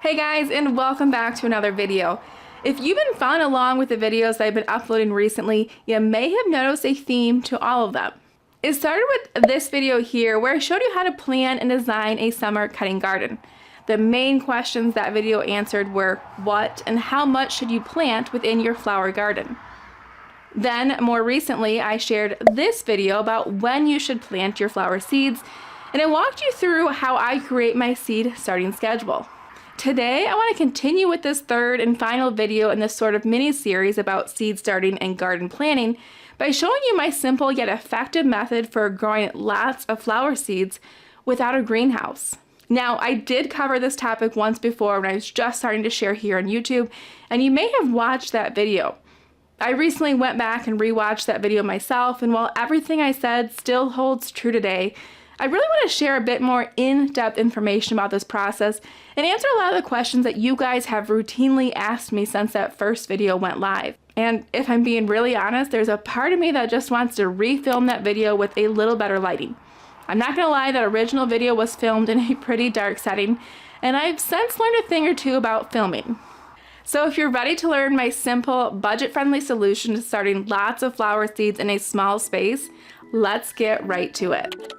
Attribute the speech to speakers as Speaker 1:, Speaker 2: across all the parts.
Speaker 1: Hey guys, and welcome back to another video. If you've been following along with the videos that I've been uploading recently, you may have noticed a theme to all of them. It started with this video here where I showed you how to plan and design a summer cutting garden. The main questions that video answered were what and how much should you plant within your flower garden. Then, more recently, I shared this video about when you should plant your flower seeds, and I walked you through how I create my seed starting schedule. Today, I want to continue with this third and final video in this sort of mini-series about seed starting and garden planning by showing you my simple yet effective method for growing lots of flower seeds without a greenhouse. Now, I did cover this topic once before when I was just starting to share here on YouTube, and you may have watched that video. I recently went back and rewatched that video myself, and while everything I said still holds true today, I really want to share a bit more in-depth information about this process and answer a lot of the questions that you guys have routinely asked me since that first video went live. And if I'm being really honest, there's a part of me that just wants to refilm that video with a little better lighting. I'm not gonna lie, that original video was filmed in a pretty dark setting, and I've since learned a thing or two about filming. So if you're ready to learn my simple, budget-friendly solution to starting lots of flower seeds in a small space, let's get right to it.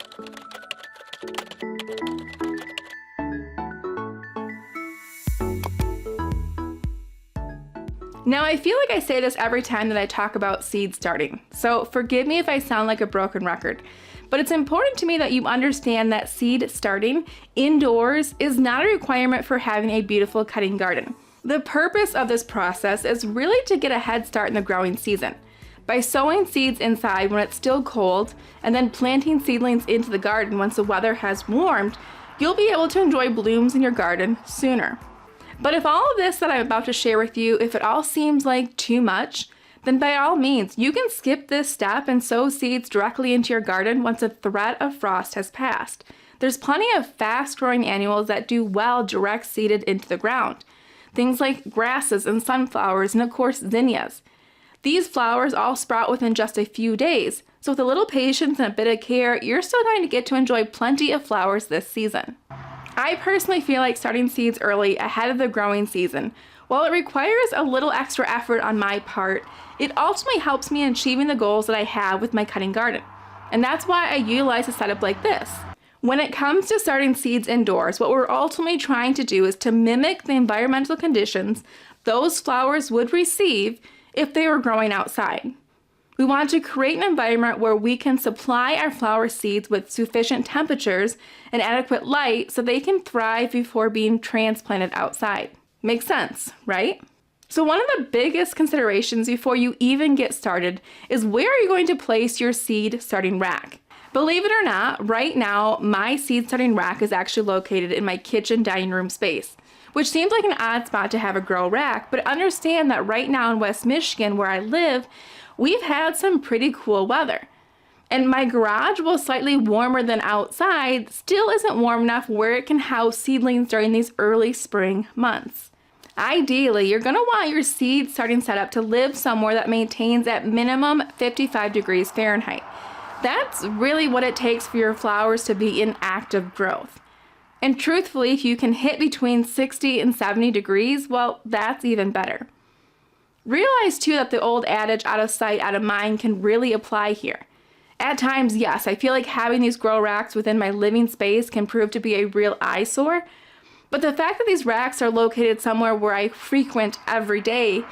Speaker 1: Now, I feel like I say this every time that I talk about seed starting, so forgive me if I sound like a broken record, but it's important to me that you understand that seed starting indoors is not a requirement for having a beautiful cutting garden. The purpose of this process is really to get a head start in the growing season. By sowing seeds inside when it's still cold and then planting seedlings into the garden once the weather has warmed, you'll be able to enjoy blooms in your garden sooner. But if all of this that I'm about to share with you, if it all seems like too much, then by all means, you can skip this step and sow seeds directly into your garden once the threat of frost has passed. There's plenty of fast-growing annuals that do well direct seeded into the ground. Things like grasses and sunflowers and of course zinnias. These flowers all sprout within just a few days, so with a little patience and a bit of care, you're still going to get to enjoy plenty of flowers this season. I personally feel like starting seeds early ahead of the growing season, while it requires a little extra effort on my part, it ultimately helps me in achieving the goals that I have with my cutting garden. And that's why I utilize a setup like this. When it comes to starting seeds indoors, what we're ultimately trying to do is to mimic the environmental conditions those flowers would receive if they were growing outside. We want to create an environment where we can supply our flower seeds with sufficient temperatures and adequate light so they can thrive before being transplanted outside. Makes sense, right? So one of the biggest considerations before you even get started is where are you going to place your seed starting rack? Believe it or not, right now my seed starting rack is actually located in my kitchen dining room space, which seems like an odd spot to have a grow rack, but understand that right now in West Michigan where I live, we've had some pretty cool weather. And my garage, while slightly warmer than outside, still isn't warm enough where it can house seedlings during these early spring months. Ideally, you're going to want your seed starting setup to live somewhere that maintains at minimum 55 degrees Fahrenheit. That's really what it takes for your flowers to be in active growth. And truthfully, if you can hit between 60 and 70 degrees, well, that's even better. Realize too that the old adage, out of sight, out of mind, can really apply here. At times, yes, I feel like having these grow racks within my living space can prove to be a real eyesore, but the fact that these racks are located somewhere where I frequent every day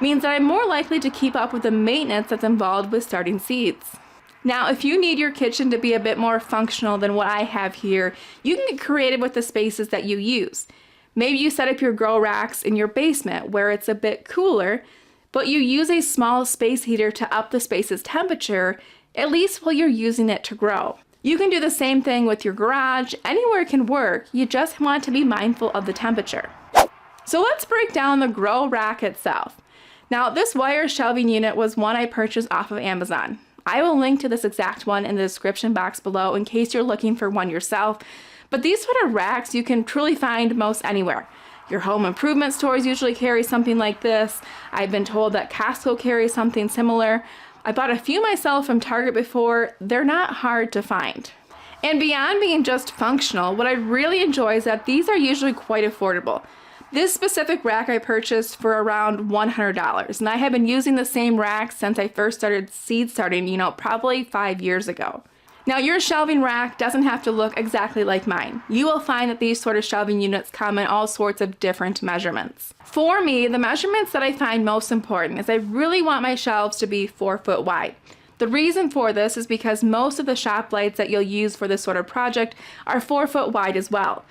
Speaker 1: means that I'm more likely to keep up with the maintenance that's involved with starting seeds. Now, if you need your kitchen to be a bit more functional than what I have here, you can get creative with the spaces that you use. Maybe you set up your grow racks in your basement where it's a bit cooler, but you use a small space heater to up the space's temperature, at least while you're using it to grow. You can do the same thing with your garage. Anywhere it can work, you just want to be mindful of the temperature. So let's break down the grow rack itself. Now, this wire shelving unit was one I purchased off of Amazon. I will link to this exact one in the description box below in case you're looking for one yourself. But these sort of racks you can truly find most anywhere. Your home improvement stores usually carry something like this. I've been told that Costco carries something similar. I bought a few myself from Target before. They're not hard to find. And beyond being just functional, what I really enjoy is that these are usually quite affordable. This specific rack I purchased for around $100, and I have been using the same rack since I first started seed starting, probably 5 years ago. Now, your shelving rack doesn't have to look exactly like mine. You will find that these sort of shelving units come in all sorts of different measurements. For me, the measurements that I find most important is I really want my shelves to be 4 foot wide. The reason for this is because most of the shop lights that you'll use for this sort of project are 4 foot wide as well.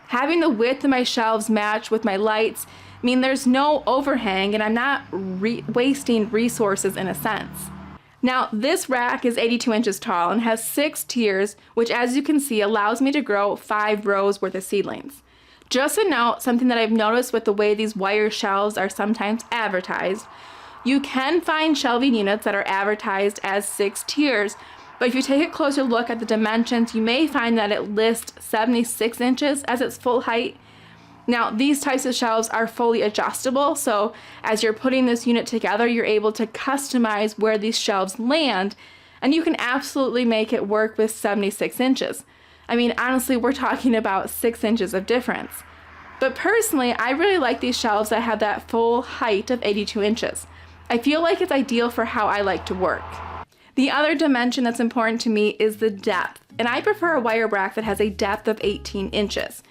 Speaker 1: Having the width of my shelves match with my lights mean there's no overhang and I'm not wasting resources in a sense. Now, this rack is 82 inches tall and has 6 tiers, which as you can see allows me to grow 5 rows worth of seedlings. Just a note, something that I've noticed with the way these wire shelves are sometimes advertised, you can find shelving units that are advertised as 6 tiers, but if you take a closer look at the dimensions, you may find that it lists 76 inches as its full height. Now, these types of shelves are fully adjustable, so as you're putting this unit together, you're able to customize where these shelves land, and you can absolutely make it work with 76 inches. I mean, honestly, we're talking about 6 inches of difference. But personally, I really like these shelves that have that full height of 82 inches. I feel like it's ideal for how I like to work. The other dimension that's important to me is the depth, and I prefer a wire rack that has a depth of 18 inches.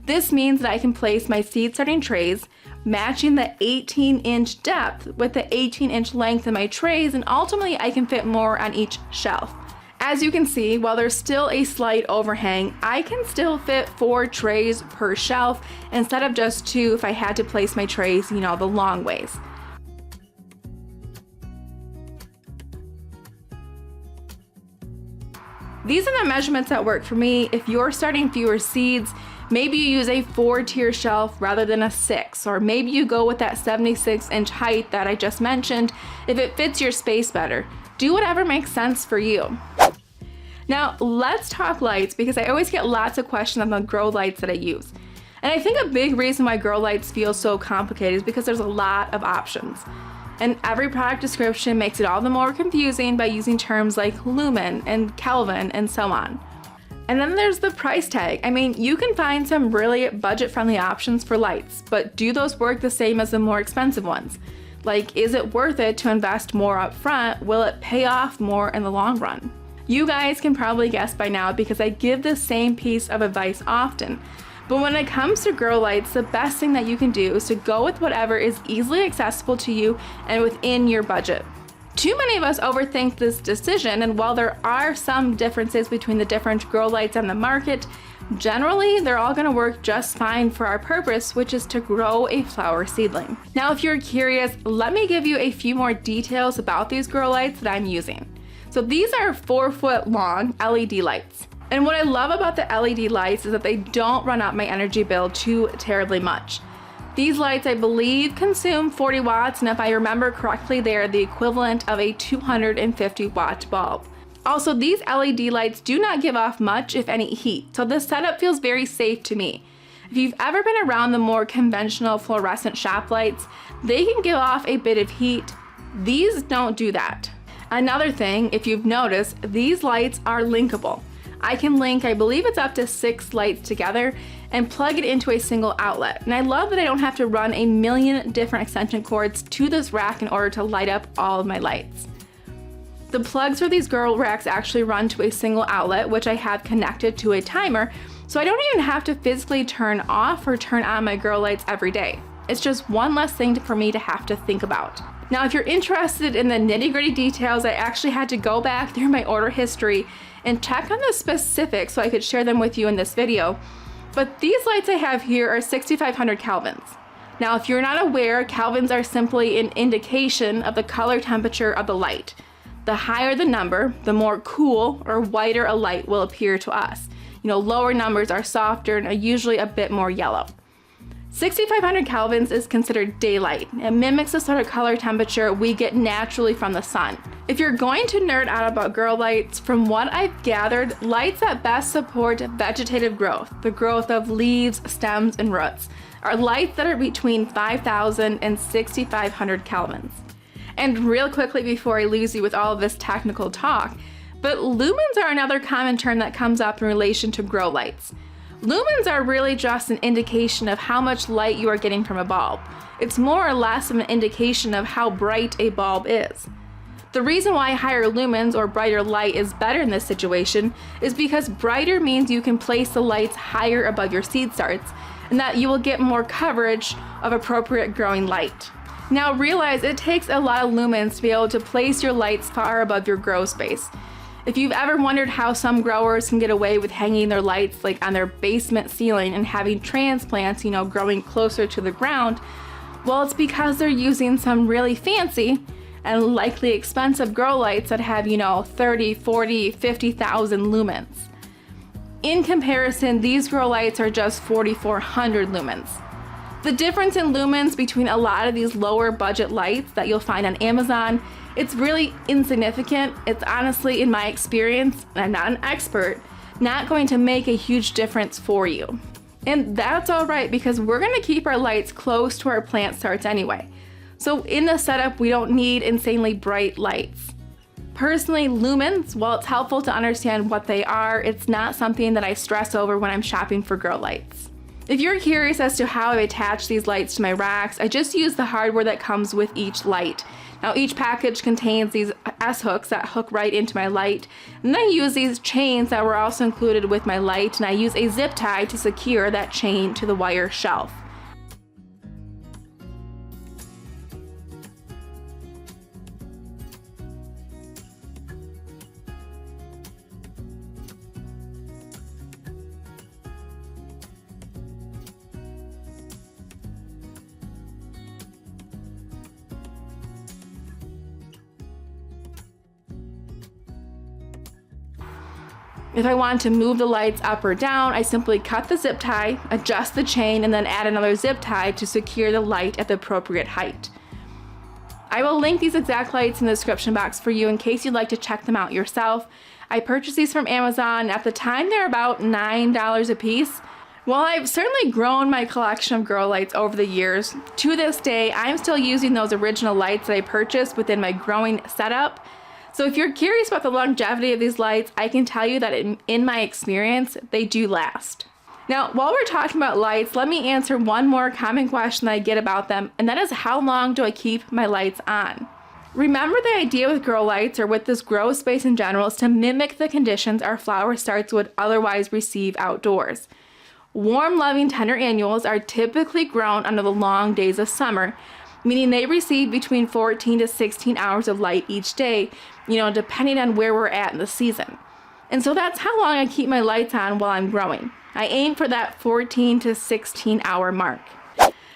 Speaker 1: This means that I can place my seed starting trays, matching the 18-inch depth with the 18-inch length of my trays, and ultimately I can fit more on each shelf. As you can see, while there's still a slight overhang, I can still fit 4 trays per shelf instead of just 2 if I had to place my trays, the long ways. These are the measurements that work for me. If you're starting fewer seeds, maybe you use a 4-tier shelf rather than a 6, or maybe you go with that 76-inch height that I just mentioned if it fits your space better. Do whatever makes sense for you. Now, let's talk lights, because I always get lots of questions on the grow lights that I use. And I think a big reason why grow lights feel so complicated is because there's a lot of options. And every product description makes it all the more confusing by using terms like lumen and Kelvin and so on. And then there's the price tag. I mean, you can find some really budget-friendly options for lights, but do those work the same as the more expensive ones? Like, is it worth it to invest more up front? Will it pay off more in the long run? You guys can probably guess by now because I give the same piece of advice often. But when it comes to grow lights, the best thing that you can do is to go with whatever is easily accessible to you and within your budget. Too many of us overthink this decision, and while there are some differences between the different grow lights on the market, generally they're all going to work just fine for our purpose, which is to grow a flower seedling. Now, if you're curious, let me give you a few more details about these grow lights that I'm using. So these are 4-foot long LED lights. And what I love about the LED lights is that they don't run up my energy bill too terribly much. These lights, I believe, consume 40 watts, and if I remember correctly, they are the equivalent of a 250 watt bulb. Also, these LED lights do not give off much, if any, heat, so this setup feels very safe to me. If you've ever been around the more conventional fluorescent shop lights, they can give off a bit of heat. These don't do that. Another thing, if you've noticed, these lights are linkable. I can link, I believe it's up to 6 lights together and plug it into a single outlet. And I love that I don't have to run a million different extension cords to this rack in order to light up all of my lights. The plugs for these grow racks actually run to a single outlet, which I have connected to a timer, so I don't even have to physically turn off or turn on my grow lights every day. It's just one less thing for me to have to think about. Now, if you're interested in the nitty-gritty details, I actually had to go back through my order history and check on the specifics so I could share them with you in this video. But these lights I have here are 6,500 kelvins. Now, if you're not aware, kelvins are simply an indication of the color temperature of the light. The higher the number, the more cool or whiter a light will appear to us. Lower numbers are softer and are usually a bit more yellow. 6,500 kelvins is considered daylight. It mimics the sort of color temperature we get naturally from the sun. If you're going to nerd out about grow lights, from what I've gathered, lights that best support vegetative growth, the growth of leaves, stems, and roots, are lights that are between 5,000 and 6,500 kelvins. And real quickly before I lose you with all of this technical talk, but lumens are another common term that comes up in relation to grow lights. Lumens are really just an indication of how much light you are getting from a bulb. It's more or less of an indication of how bright a bulb is. The reason why higher lumens or brighter light is better in this situation is because brighter means you can place the lights higher above your seed starts and that you will get more coverage of appropriate growing light. Now realize it takes a lot of lumens to be able to place your lights far above your grow space. If you've ever wondered how some growers can get away with hanging their lights like on their basement ceiling and having transplants, growing closer to the ground, well, it's because they're using some really fancy and likely expensive grow lights that have, 30, 40, 50,000 lumens. In comparison, these grow lights are just 4,400 lumens. The difference in lumens between a lot of these lower budget lights that you'll find on Amazon, it's really insignificant. It's honestly, in my experience, and I'm not an expert, not going to make a huge difference for you. And that's all right, because we're gonna keep our lights close to our plant starts anyway. So in the setup, we don't need insanely bright lights. Personally, lumens, while it's helpful to understand what they are, it's not something that I stress over when I'm shopping for grow lights. If you're curious as to how I attach these lights to my racks, I just use the hardware that comes with each light. Now each package contains these S-hooks that hook right into my light, and then I use these chains that were also included with my light, and I use a zip tie to secure that chain to the wire shelf. If I want to move the lights up or down, I simply cut the zip tie, adjust the chain, and then add another zip tie to secure the light at the appropriate height. I will link these exact lights in the description box for you in case you'd like to check them out yourself. I purchased these from Amazon. At the time, they're about $9 a piece. While I've certainly grown my collection of grow lights over the years, to this day, I'm still using those original lights that I purchased within my growing setup. So if you're curious about the longevity of these lights, I can tell you that in my experience, they do last. Now, while we're talking about lights, let me answer one more common question that I get about them, and that is, how long do I keep my lights on? Remember, the idea with grow lights, or with this grow space in general, is to mimic the conditions our flower starts would otherwise receive outdoors. Warm, loving, tender annuals are typically grown under the long days of summer, meaning they receive between 14 to 16 hours of light each day, depending on where we're at in the season. And so that's how long I keep my lights on while I'm growing. I aim for that 14 to 16 hour mark.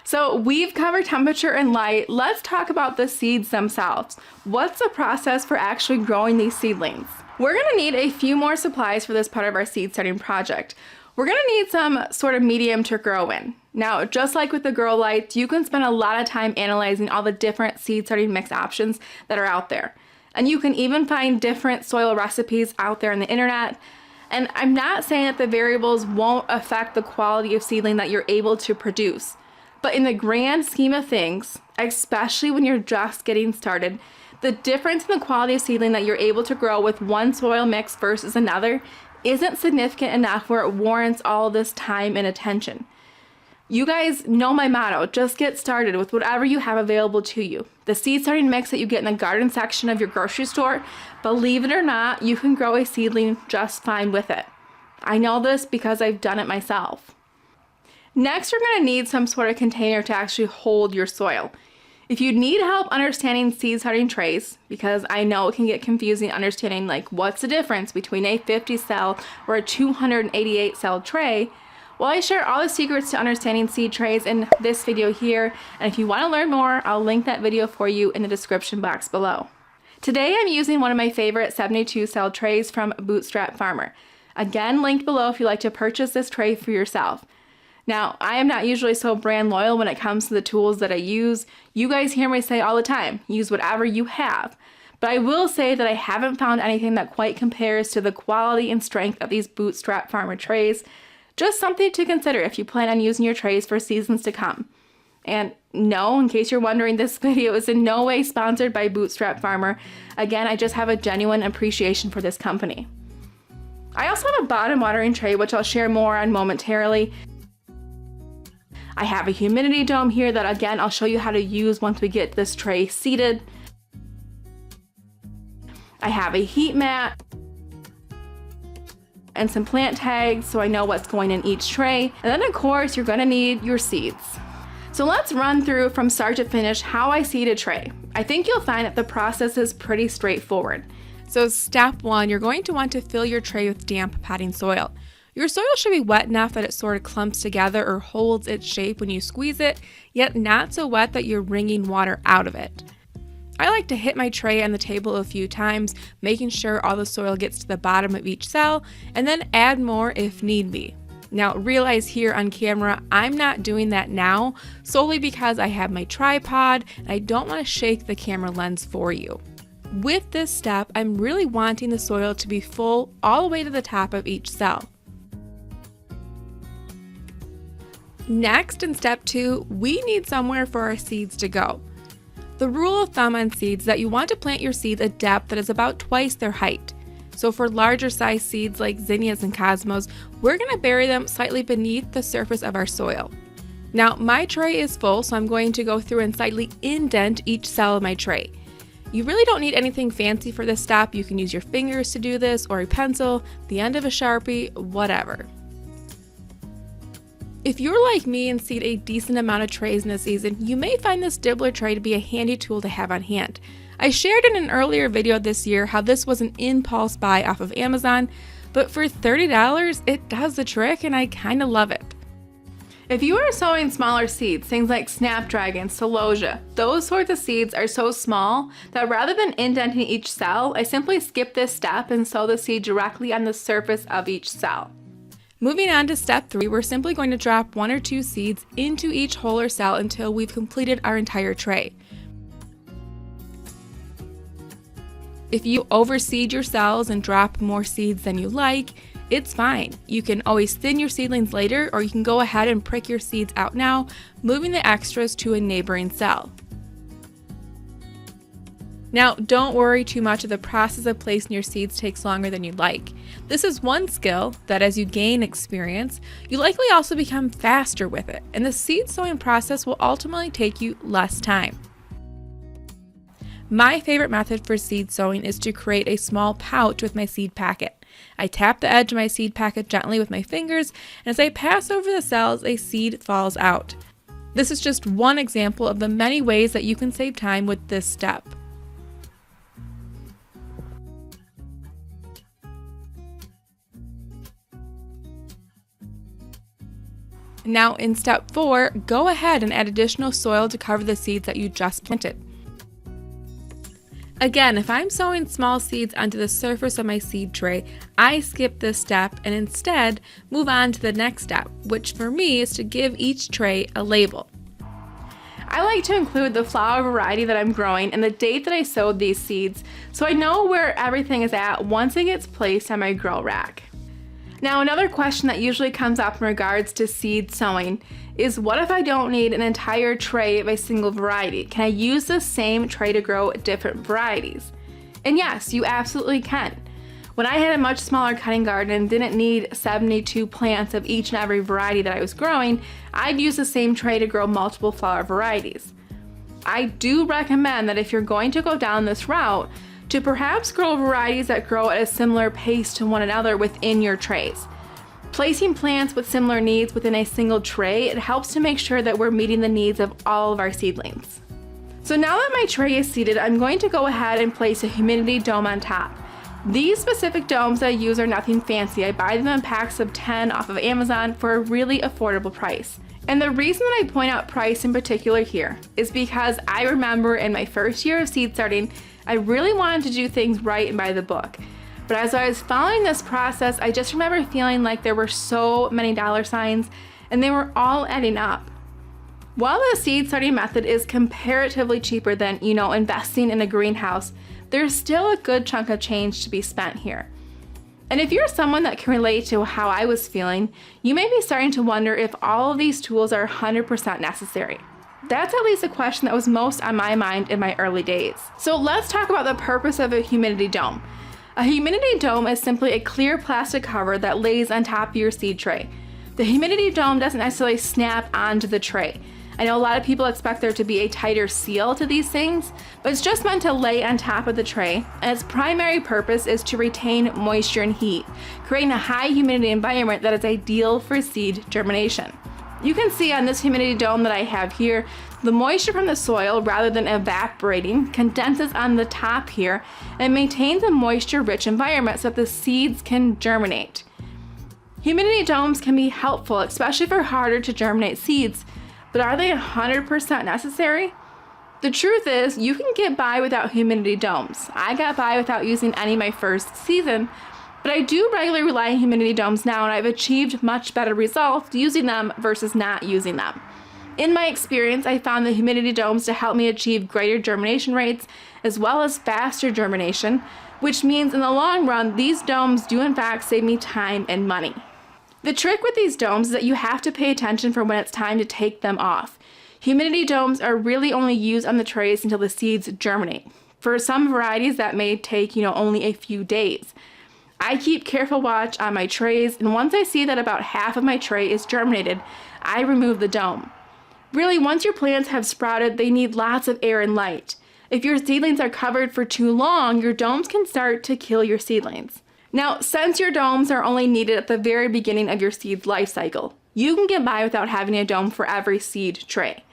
Speaker 1: So we've covered temperature and light. Let's talk about the seeds themselves. What's the process for actually growing these seedlings? We're gonna need a few more supplies for this part of our seed starting project. We're gonna need some sort of medium to grow in. Now, just like with the grow lights, you can spend a lot of time analyzing all the different seed starting mix options that are out there. And you can even find different soil recipes out there on the internet. And I'm not saying that the variables won't affect the quality of seedling that you're able to produce. But in the grand scheme of things, especially when you're just getting started, the difference in the quality of seedling that you're able to grow with one soil mix versus another isn't significant enough where it warrants all this time and attention. You guys know my motto, just get started with whatever you have available to you. The seed starting mix that you get in the garden section of your grocery store, believe it or not, you can grow a seedling just fine with it. I know this because I've done it myself. Next, you're gonna need some sort of container to actually hold your soil. If you need help understanding seed starting trays, because I know it can get confusing understanding what's the difference between a 50 cell or a 288 cell tray, well, I share all the secrets to understanding seed trays in this video here, and if you want to learn more, I'll link that video for you in the description box below. Today I'm using one of my favorite 72 cell trays from Bootstrap Farmer. Again, linked below if you'd like to purchase this tray for yourself. Now, I am not usually so brand loyal when it comes to the tools that I use. You guys hear me say all the time, use whatever you have. But I will say that I haven't found anything that quite compares to the quality and strength of these Bootstrap Farmer trays. Just something to consider if you plan on using your trays for seasons to come. And no, in case you're wondering, this video is in no way sponsored by Bootstrap Farmer. Again, I just have a genuine appreciation for this company. I also have a bottom watering tray, which I'll share more on momentarily. I have a humidity dome here that, again, I'll show you how to use once we get this tray seated. I have a heat mat and some plant tags so I know what's going in each tray. And then of course, you're gonna need your seeds. So let's run through from start to finish how I seed a tray. I think you'll find that the process is pretty straightforward. So step 1, you're going to want to fill your tray with damp potting soil. Your soil should be wet enough that it sort of clumps together or holds its shape when you squeeze it, yet not so wet that you're wringing water out of it. I like to hit my tray on the table a few times, making sure all the soil gets to the bottom of each cell, and then add more if need be. Now realize here on camera, I'm not doing that now, solely because I have my tripod and I don't want to shake the camera lens for you. With this step, I'm really wanting the soil to be full all the way to the top of each cell. Next, in step 2, we need somewhere for our seeds to go. The rule of thumb on seeds is that you want to plant your seeds at depth that is about twice their height. So for larger size seeds like zinnias and cosmos, we're going to bury them slightly beneath the surface of our soil. Now my tray is full, so I'm going to go through and slightly indent each cell of my tray. You really don't need anything fancy for this step. You can use your fingers to do this, or a pencil, the end of a Sharpie, whatever. If you're like me and seed a decent amount of trays in this season, you may find this dibbler tray to be a handy tool to have on hand. I shared in an earlier video this year how this was an impulse buy off of Amazon, but for $30, it does the trick and I kind of love it. If you are sowing smaller seeds, things like snapdragon, celosia, those sorts of seeds are so small that rather than indenting each cell, I simply skip this step and sow the seed directly on the surface of each cell. Moving on to step 3, we're simply going to drop 1 or 2 seeds into each hole or cell until we've completed our entire tray. If you overseed your cells and drop more seeds than you like, it's fine. You can always thin your seedlings later, or you can go ahead and prick your seeds out now, moving the extras to a neighboring cell. Now, don't worry too much if the process of placing your seeds takes longer than you'd like. This is one skill that as you gain experience, you likely also become faster with it, and the seed sowing process will ultimately take you less time. My favorite method for seed sowing is to create a small pouch with my seed packet. I tap the edge of my seed packet gently with my fingers, and as I pass over the cells, a seed falls out. This is just one example of the many ways that you can save time with this step. Now in step 4, go ahead and add additional soil to cover the seeds that you just planted. Again, if I'm sowing small seeds onto the surface of my seed tray, I skip this step and instead move on to the next step, which for me is to give each tray a label. I like to include the flower variety that I'm growing and the date that I sowed these seeds so I know where everything is at once it gets placed on my grow rack. Now, another question that usually comes up in regards to seed sowing is, what if I don't need an entire tray of a single variety? Can I use the same tray to grow different varieties? And yes, you absolutely can. When I had a much smaller cutting garden and didn't need 72 plants of each and every variety that I was growing, I'd use the same tray to grow multiple flower varieties. I do recommend that if you're going to go down this route, to perhaps grow varieties that grow at a similar pace to one another within your trays. Placing plants with similar needs within a single tray, it helps to make sure that we're meeting the needs of all of our seedlings. So now that my tray is seated, I'm going to go ahead and place a humidity dome on top. These specific domes that I use are nothing fancy. I buy them in packs of 10 off of Amazon for a really affordable price. And the reason that I point out price in particular here is because I remember in my first year of seed starting, I really wanted to do things right and by the book. But as I was following this process, I just remember feeling like there were so many dollar signs and they were all adding up. While the seed starting method is comparatively cheaper than, investing in a greenhouse, there's still a good chunk of change to be spent here. And if you're someone that can relate to how I was feeling, you may be starting to wonder if all of these tools are 100% necessary. That's at least a question that was most on my mind in my early days. So let's talk about the purpose of a humidity dome. A humidity dome is simply a clear plastic cover that lays on top of your seed tray. The humidity dome doesn't necessarily snap onto the tray. I know a lot of people expect there to be a tighter seal to these things, but it's just meant to lay on top of the tray, and its primary purpose is to retain moisture and heat, creating a high humidity environment that is ideal for seed germination. You can see on this humidity dome that I have here, the moisture from the soil, rather than evaporating, condenses on the top here and maintains a moisture-rich environment so that the seeds can germinate. Humidity domes can be helpful, especially for harder to germinate seeds, but are they 100% necessary? The truth is, you can get by without humidity domes. I got by without using any my first season, but I do regularly rely on humidity domes now, and I've achieved much better results using them versus not using them. In my experience, I found the humidity domes to help me achieve greater germination rates as well as faster germination, which means in the long run, these domes do in fact save me time and money. The trick with these domes is that you have to pay attention for when it's time to take them off. Humidity domes are really only used on the trays until the seeds germinate. For some varieties, that may take, only a few days. I keep careful watch on my trays, and once I see that about half of my tray is germinated, I remove the dome. Really, once your plants have sprouted, they need lots of air and light. If your seedlings are covered for too long, your domes can start to kill your seedlings. Now, since your domes are only needed at the very beginning of your seed's life cycle, you can get by without having a dome for every seed tray.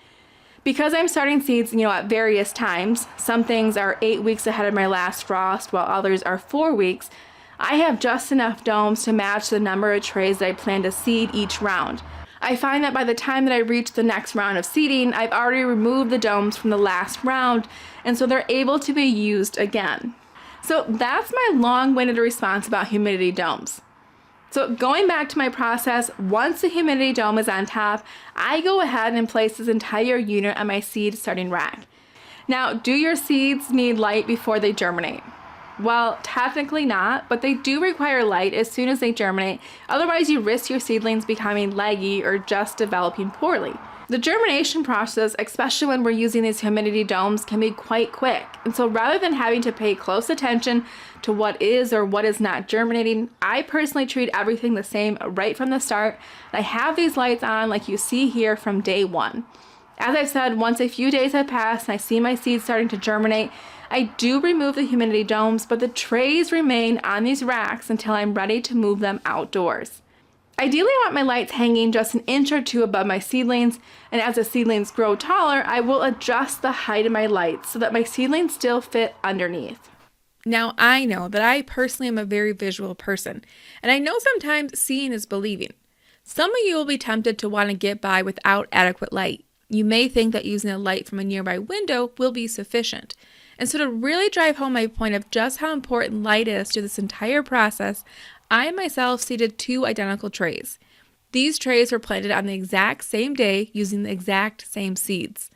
Speaker 1: Because I'm starting seeds, at various times, some things are 8 weeks ahead of my last frost, while others are 4 weeks, I have just enough domes to match the number of trays that I plan to seed each round. I find that by the time that I reach the next round of seeding, I've already removed the domes from the last round, and so they're able to be used again. So that's my long-winded response about humidity domes. So going back to my process, once the humidity dome is on top, I go ahead and place this entire unit on my seed starting rack. Now, do your seeds need light before they germinate? Well, technically not, but they do require light as soon as they germinate, otherwise you risk your seedlings becoming leggy or just developing poorly. The germination process, especially when we're using these humidity domes, can be quite quick, and so rather than having to pay close attention to what is or what is not germinating, I personally treat everything the same right from the start. I have these lights on like you see here from day one. As I've said, once a few days have passed and I see my seeds starting to germinate, I do remove the humidity domes, but the trays remain on these racks until I'm ready to move them outdoors. Ideally, I want my lights hanging just an inch or two above my seedlings, and as the seedlings grow taller, I will adjust the height of my lights so that my seedlings still fit underneath. Now, I know that I personally am a very visual person, and I know sometimes seeing is believing. Some of you will be tempted to want to get by without adequate light. You may think that using a light from a nearby window will be sufficient. And so to really drive home my point of just how important light is to this entire process, I myself seeded 2 identical trays. These trays were planted on the exact same day using the exact same seeds.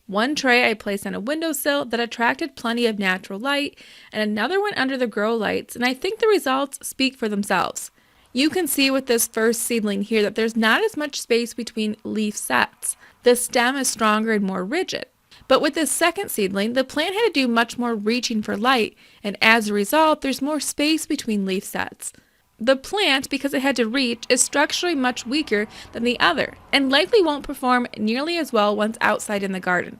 Speaker 1: One tray I placed on a windowsill that attracted plenty of natural light, and another one under the grow lights, and I think the results speak for themselves. You can see with this first seedling here that there's not as much space between leaf sets. The stem is stronger and more rigid. But with this second seedling, the plant had to do much more reaching for light, and as a result, there's more space between leaf sets. The plant, because it had to reach, is structurally much weaker than the other, and likely won't perform nearly as well once outside in the garden.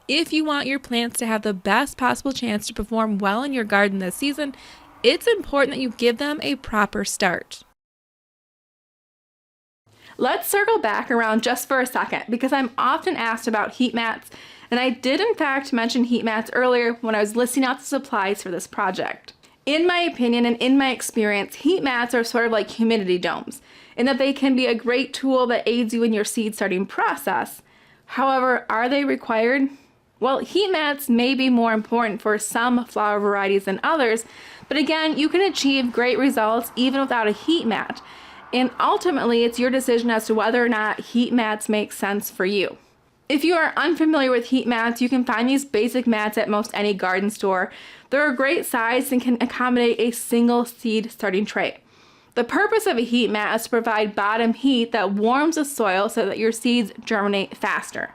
Speaker 1: If you want your plants to have the best possible chance to perform well in your garden this season, it's important that you give them a proper start. Let's circle back around just for a second because I'm often asked about heat mats, and I did in fact mention heat mats earlier when I was listing out the supplies for this project. In my opinion and in my experience, heat mats are sort of like humidity domes in that they can be a great tool that aids you in your seed starting process. However, are they required? Well, heat mats may be more important for some flower varieties than others, but again, you can achieve great results even without a heat mat. And ultimately, it's your decision as to whether or not heat mats make sense for you. If you are unfamiliar with heat mats, you can find these basic mats at most any garden store. They're a great size and can accommodate a single seed starting tray. The purpose of a heat mat is to provide bottom heat that warms the soil so that your seeds germinate faster.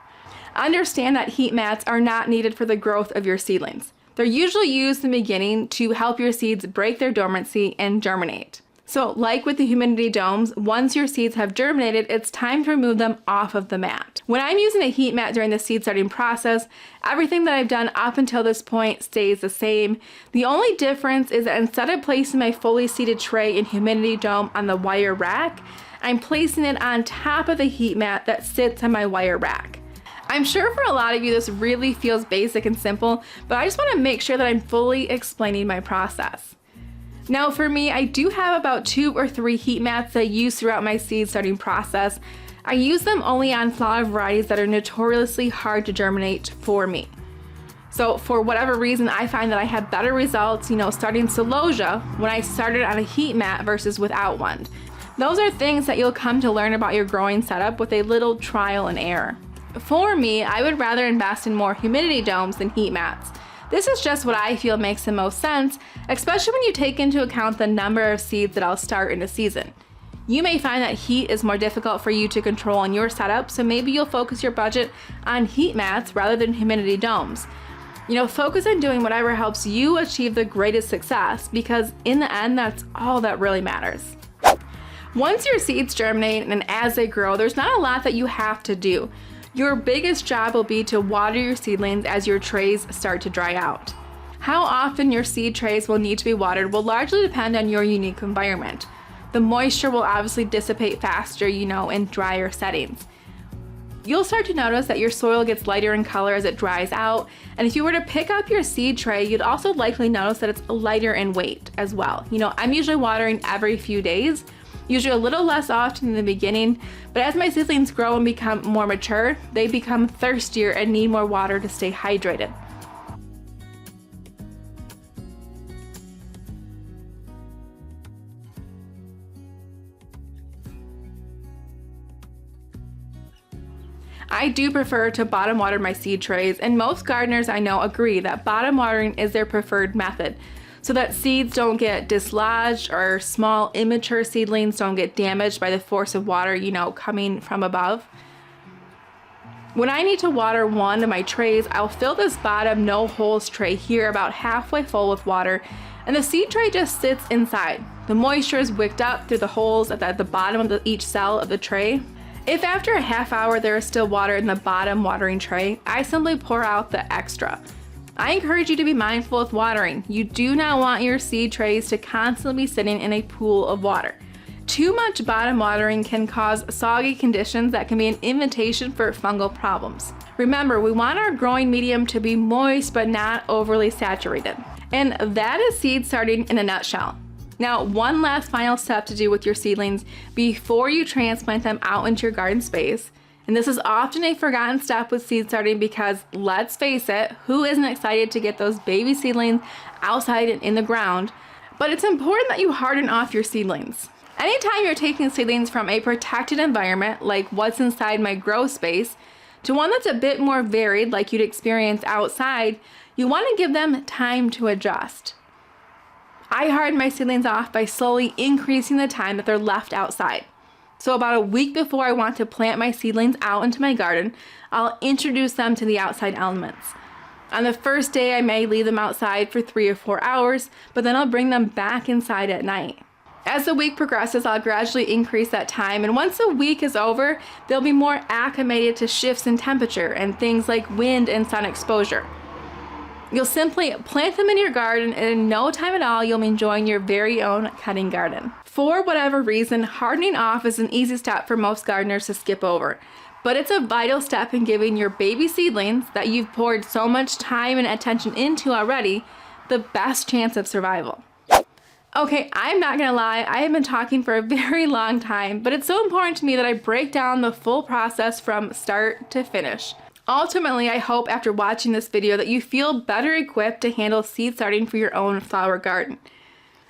Speaker 1: Understand that heat mats are not needed for the growth of your seedlings. They're usually used in the beginning to help your seeds break their dormancy and germinate. So like with the humidity domes, once your seeds have germinated, it's time to remove them off of the mat. When I'm using a heat mat during the seed starting process, everything that I've done up until this point stays the same. The only difference is that instead of placing my fully seeded tray and humidity dome on the wire rack, I'm placing it on top of the heat mat that sits on my wire rack. I'm sure for a lot of you this really feels basic and simple, but I just want to make sure that I'm fully explaining my process. Now for me, I do have about 2 or 3 heat mats that I use throughout my seed starting process. I use them only on flower varieties that are notoriously hard to germinate for me. So for whatever reason, I find that I have better results, starting celosia when I started on a heat mat versus without one. Those are things that you'll come to learn about your growing setup with a little trial and error. For me, I would rather invest in more humidity domes than heat mats. This is just what I feel makes the most sense, especially when you take into account the number of seeds that I'll start in a season. You may find that heat is more difficult for you to control in your setup, so maybe you'll focus your budget on heat mats rather than humidity domes. Focus on doing whatever helps you achieve the greatest success, because in the end, that's all that really matters. Once your seeds germinate and as they grow, there's not a lot that you have to do. Your biggest job will be to water your seedlings as your trays start to dry out. How often your seed trays will need to be watered will largely depend on your unique environment. The moisture will obviously dissipate faster, in drier settings. You'll start to notice that your soil gets lighter in color as it dries out, and if you were to pick up your seed tray, you'd also likely notice that it's lighter in weight as well. I'm usually watering every few days, usually a little less often in the beginning, but as my seedlings grow and become more mature, they become thirstier and need more water to stay hydrated. I do prefer to bottom water my seed trays, and most gardeners I know agree that bottom watering is their preferred method, so that seeds don't get dislodged or small immature seedlings don't get damaged by the force of water, coming from above. When I need to water one of my trays, I'll fill this bottom no holes tray here about halfway full with water, and the seed tray just sits inside. The moisture is wicked up through the holes at the bottom of each cell of the tray. If after a half hour there is still water in the bottom watering tray, I simply pour out the extra. I encourage you to be mindful with watering. You do not want your seed trays to constantly be sitting in a pool of water. Too much bottom watering can cause soggy conditions that can be an invitation for fungal problems. Remember, we want our growing medium to be moist but not overly saturated. And that is seed starting in a nutshell. Now, one last final step to do with your seedlings before you transplant them out into your garden space. And this is often a forgotten step with seed starting because, let's face it, who isn't excited to get those baby seedlings outside and in the ground? But it's important that you harden off your seedlings. Anytime you're taking seedlings from a protected environment, like what's inside my grow space, to one that's a bit more varied, like you'd experience outside, you want to give them time to adjust. I harden my seedlings off by slowly increasing the time that they're left outside. So about a week before I want to plant my seedlings out into my garden, I'll introduce them to the outside elements. On the first day, I may leave them outside for 3 or 4 hours, but then I'll bring them back inside at night. As the week progresses, I'll gradually increase that time, and once the week is over, they'll be more acclimated to shifts in temperature and things like wind and sun exposure. You'll simply plant them in your garden, and in no time at all, you'll be enjoying your very own cutting garden. For whatever reason, hardening off is an easy step for most gardeners to skip over, but it's a vital step in giving your baby seedlings that you've poured so much time and attention into already the best chance of survival. Okay, I'm not gonna lie, I have been talking for a very long time, but it's so important to me that I break down the full process from start to finish. Ultimately, I hope after watching this video that you feel better equipped to handle seed starting for your own flower garden.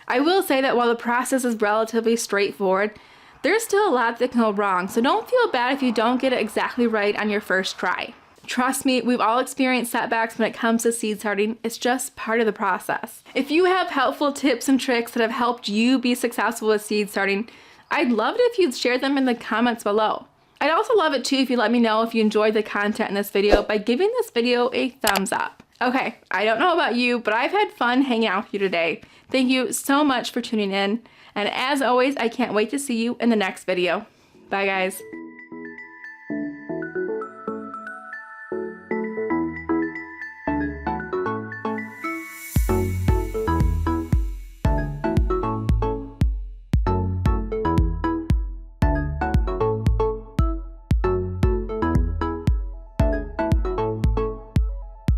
Speaker 1: I will say that while the process is relatively straightforward, there's still a lot that can go wrong, so don't feel bad if you don't get it exactly right on your first try. Trust me, we've all experienced setbacks when it comes to seed starting. It's just part of the process. If you have helpful tips and tricks that have helped you be successful with seed starting, I'd love it if you'd share them in the comments below. I'd also love it too if you let me know if you enjoyed the content in this video by giving this video a thumbs up. Okay, I don't know about you, but I've had fun hanging out with you today. Thank you so much for tuning in. And as always, I can't wait to see you in the next video. Bye, guys.